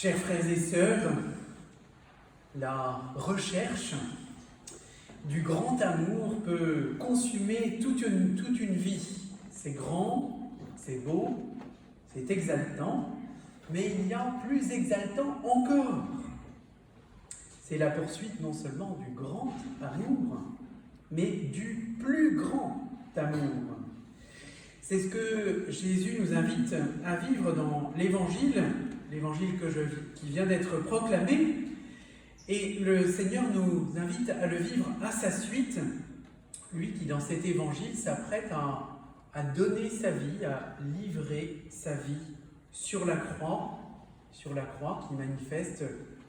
Chers frères et sœurs, la recherche du grand amour peut consumer toute une vie. C'est grand, c'est beau, c'est exaltant, mais il y a plus exaltant encore. C'est la poursuite non seulement du grand amour, mais du plus grand amour. C'est ce que Jésus nous invite à vivre dans l'Évangile qui vient d'être proclamé. Et le Seigneur nous invite à le vivre à sa suite, lui qui dans cet Évangile s'apprête à donner sa vie, à livrer sa vie sur la croix qui manifeste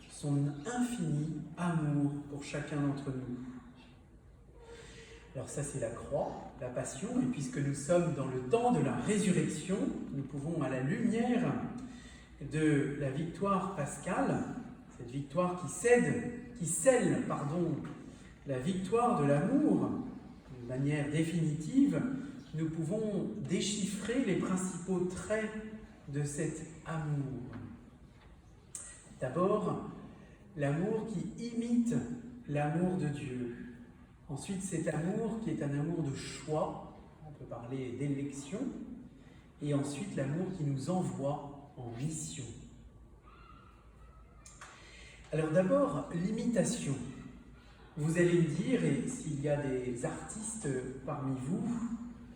son infini amour pour chacun d'entre nous. Alors ça c'est la croix, la passion, et puisque nous sommes dans le temps de la résurrection, nous pouvons à la lumière de la victoire pascale, cette victoire qui scelle la victoire de l'amour de manière définitive, nous pouvons déchiffrer les principaux traits de cet amour. D'abord, l'amour qui imite l'amour de Dieu. Ensuite, cet amour qui est un amour de choix, on peut parler d'élection, et ensuite l'amour qui nous envoie en mission. Alors d'abord, l'imitation. Vous allez me dire, et s'il y a des artistes parmi vous,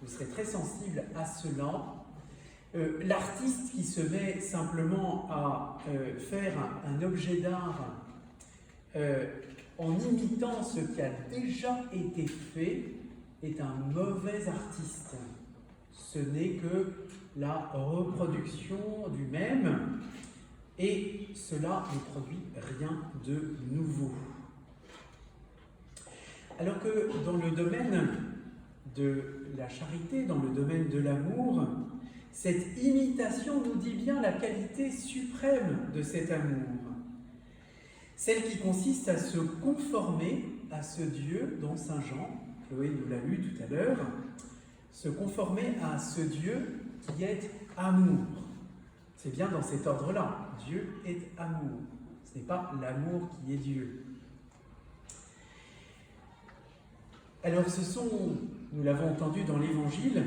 vous serez très sensibles à cela, l'artiste qui se met simplement à faire un objet d'art en imitant ce qui a déjà été fait est un mauvais artiste. Ce n'est que la reproduction du même et cela ne produit rien de nouveau. Alors que dans le domaine de la charité, dans le domaine de l'amour, cette imitation nous dit bien la qualité suprême de cet amour. Celle qui consiste à se conformer à ce Dieu dont Saint Jean, Chloé nous l'a lu tout à l'heure, se conformer à ce Dieu qui est amour. C'est bien dans cet ordre-là. Dieu est amour. Ce n'est pas l'amour qui est Dieu. Alors ce sont, nous l'avons entendu dans l'Évangile,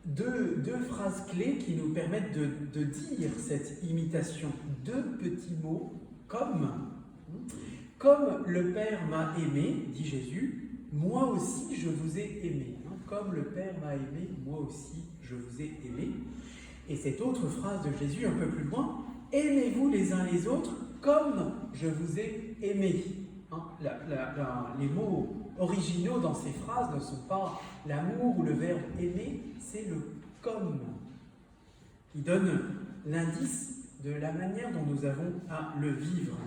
deux phrases clés qui nous permettent de dire cette imitation. Deux petits mots, comme le Père m'a aimé, dit Jésus, moi aussi je vous ai aimé. Comme le Père m'a aimé, moi aussi je vous ai aimé. Et cette autre phrase de Jésus un peu plus loin, aimez-vous les uns les autres comme je vous ai aimé. Les mots originaux dans ces phrases ne sont pas l'amour ou le verbe aimer, c'est le comme qui donne l'indice de la manière dont nous avons à le vivre.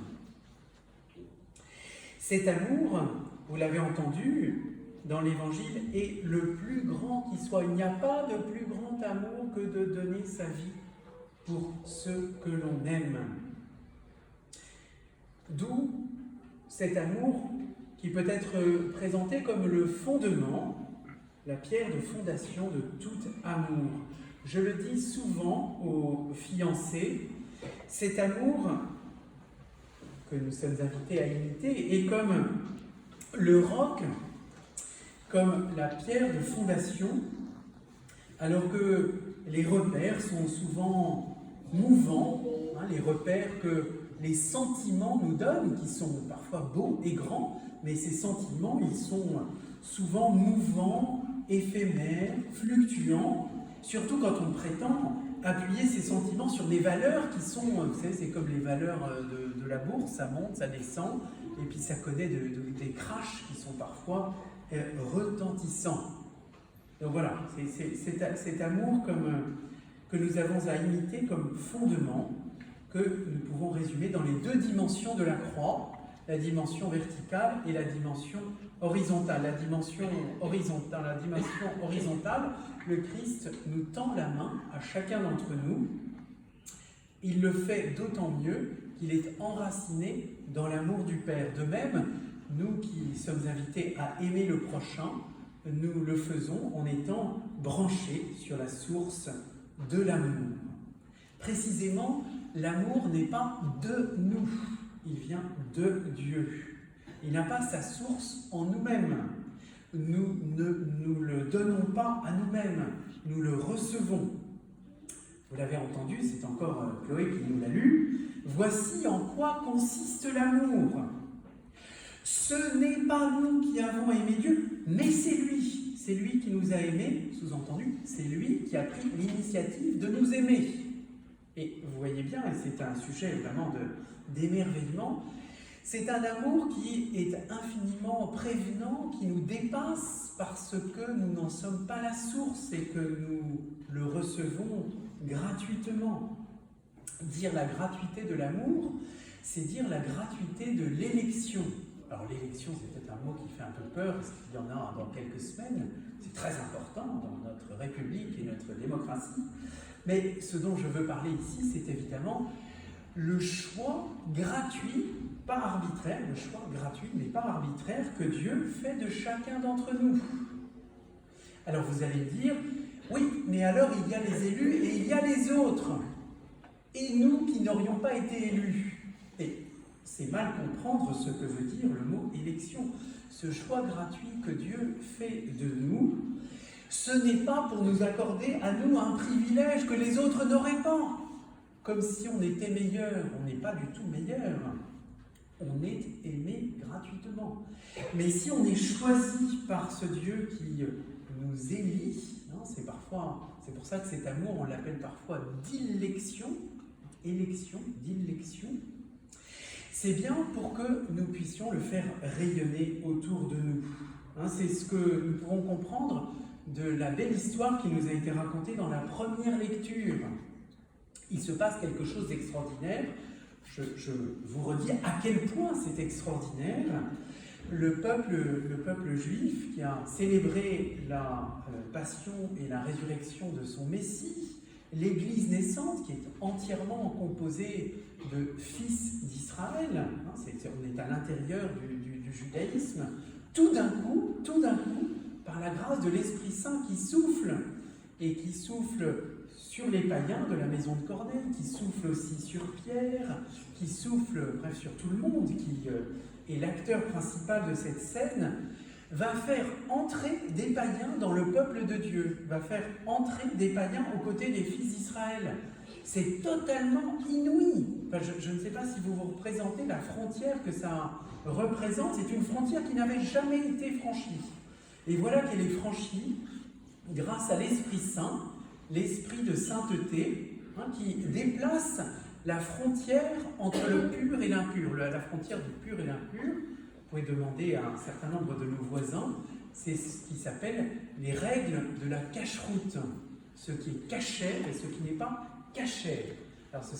Cet amour, vous l'avez entendu dans l'Évangile, est le plus grand qui soit. Il n'y a pas de plus grand amour que de donner sa vie pour ceux que l'on aime. D'où cet amour qui peut être présenté comme le fondement, la pierre de fondation de tout amour. Je le dis souvent aux fiancés, cet amour que nous sommes invités à imiter est comme le roc, comme la pierre de fondation, alors que les repères sont souvent mouvants, les repères que les sentiments nous donnent, qui sont parfois beaux et grands, mais ces sentiments, ils sont souvent mouvants, éphémères, fluctuants, surtout quand on prétend appuyer ces sentiments sur des valeurs qui sont, vous savez, c'est comme les valeurs de la bourse, ça monte, ça descend, et puis ça connaît des crashs qui sont parfois retentissants. Donc voilà, c'est cet amour que nous avons à imiter comme fondement, que nous pouvons résumer dans les deux dimensions de la croix, la dimension verticale et la dimension horizontale. La dimension horizontale, le Christ nous tend la main à chacun d'entre nous. Il le fait d'autant mieux qu'il est enraciné dans l'amour du Père. De même, nous qui sommes invités à aimer le prochain, nous le faisons en étant branchés sur la source de l'amour. Précisément, l'amour n'est pas de nous, il vient de Dieu. Il n'a pas sa source en nous-mêmes. Nous ne nous le donnons pas à nous-mêmes, nous le recevons. Vous l'avez entendu, c'est encore Chloé qui nous l'a lu. Voici en quoi consiste l'amour. Ce n'est pas nous qui avons aimé Dieu, mais c'est lui. C'est lui qui nous a aimés, sous-entendu, c'est lui qui a pris l'initiative de nous aimer. Et vous voyez bien, et c'est un sujet vraiment d'émerveillement, c'est un amour qui est infiniment prévenant, qui nous dépasse parce que nous n'en sommes pas la source et que nous le recevons gratuitement. Dire la gratuité de l'amour, c'est dire la gratuité de l'élection. Alors l'élection, c'est peut-être un mot qui fait un peu peur, parce qu'il y en a dans quelques semaines. C'est très important dans notre République et notre démocratie. Mais ce dont je veux parler ici, c'est évidemment le choix gratuit, pas arbitraire, le choix gratuit, mais pas arbitraire, que Dieu fait de chacun d'entre nous. Alors vous allez me dire, oui, mais alors il y a les élus et il y a les autres. Et nous qui n'aurions pas été élus. Et c'est mal comprendre ce que veut dire le mot élection. Ce choix gratuit que Dieu fait de nous, ce n'est pas pour nous accorder à nous un privilège que les autres n'auraient pas. Comme si on était meilleur. On n'est pas du tout meilleur. On est aimé gratuitement. Mais si on est choisi par ce Dieu qui nous élit, hein, c'est pour ça que cet amour, on l'appelle parfois d'élection, d'élection, c'est bien pour que nous puissions le faire rayonner autour de nous. Hein, c'est ce que nous pouvons comprendre de la belle histoire qui nous a été racontée dans la première lecture. Il se passe quelque chose d'extraordinaire. Je vous redis à quel point c'est extraordinaire. Le peuple juif qui a célébré la passion et la résurrection de son Messie, l'Église naissante qui est entièrement composée de fils d'Israël, hein, on est à l'intérieur du judaïsme, tout d'un coup, par la grâce de l'Esprit Saint qui souffle, et qui souffle sur les païens de la maison de Corneille, qui souffle aussi sur Pierre, qui souffle, bref, sur tout le monde, qui est l'acteur principal de cette scène, va faire entrer des païens dans le peuple de Dieu, va faire entrer des païens aux côtés des fils d'Israël. C'est totalement inouï. Enfin, je ne sais pas si vous vous représentez la frontière que ça représente. C'est une frontière qui n'avait jamais été franchie. Et voilà qu'elle est franchie grâce à l'Esprit Saint, l'Esprit de sainteté, hein, qui déplace la frontière entre le pur et l'impur, la frontière du pur et l'impur. Vous pouvez demander à un certain nombre de nos voisins, c'est ce qui s'appelle les règles de la cacheroute, ce qui est cachère et ce qui n'est pas cachère. Alors ça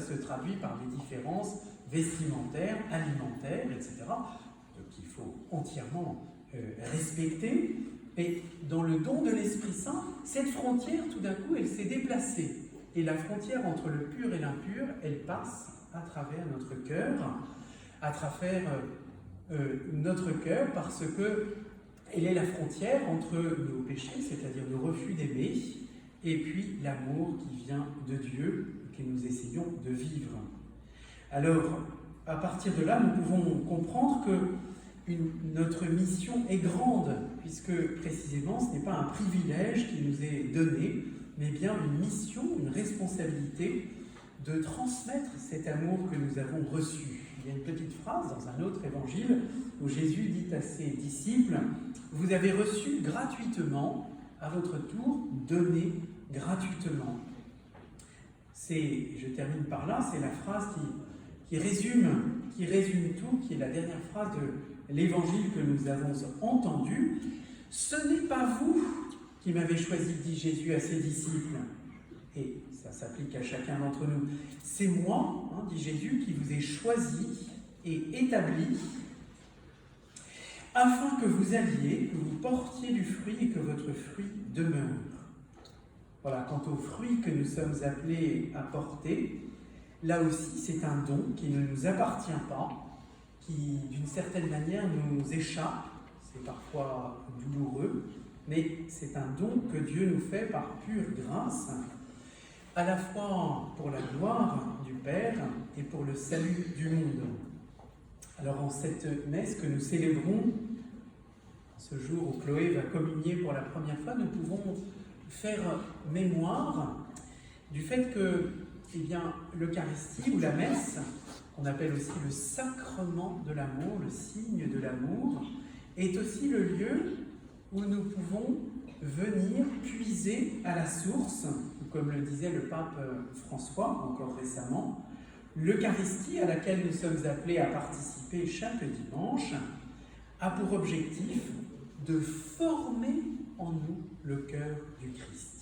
se traduit par des différences vestimentaires, alimentaires, etc., qu'il faut entièrement respecter. Et dans le don de l'Esprit Saint, cette frontière, tout d'un coup, elle s'est déplacée. Et la frontière entre le pur et l'impur, elle passe à travers notre cœur, à travers notre cœur, parce qu'elle est la frontière entre nos péchés, c'est-à-dire nos refus d'aimer, et puis l'amour qui vient de Dieu, que nous essayons de vivre. Alors, à partir de là, nous pouvons comprendre que notre mission est grande, puisque précisément ce n'est pas un privilège qui nous est donné, mais bien une mission, une responsabilité de transmettre cet amour que nous avons reçu. Il y a une petite phrase dans un autre évangile où Jésus dit à ses disciples « Vous avez reçu gratuitement, à votre tour, donnez gratuitement. » Je termine par là, c'est la phrase qui résume tout, qui est la dernière phrase de l'évangile que nous avons entendu. « Ce n'est pas vous qui m'avez choisi, dit Jésus à ses disciples. » Et ça s'applique à chacun d'entre nous. « C'est moi, hein, dit Jésus, qui vous ai choisi et établi, afin que vous alliez, que vous portiez du fruit et que votre fruit demeure. » Voilà, quant au fruit que nous sommes appelés à porter, là aussi c'est un don qui ne nous appartient pas, qui d'une certaine manière nous échappe, c'est parfois douloureux, mais c'est un don que Dieu nous fait par pure grâce, à la fois pour la gloire du Père et pour le salut du monde. Alors en cette messe que nous célébrons, ce jour où Chloé va communier pour la première fois, nous pouvons faire mémoire du fait que l'Eucharistie ou la messe, qu'on appelle aussi le sacrement de l'amour, le signe de l'amour, est aussi le lieu où nous pouvons venir puiser à la source, comme le disait le pape François encore récemment. L'Eucharistie à laquelle nous sommes appelés à participer chaque dimanche a pour objectif de former en nous le cœur du Christ.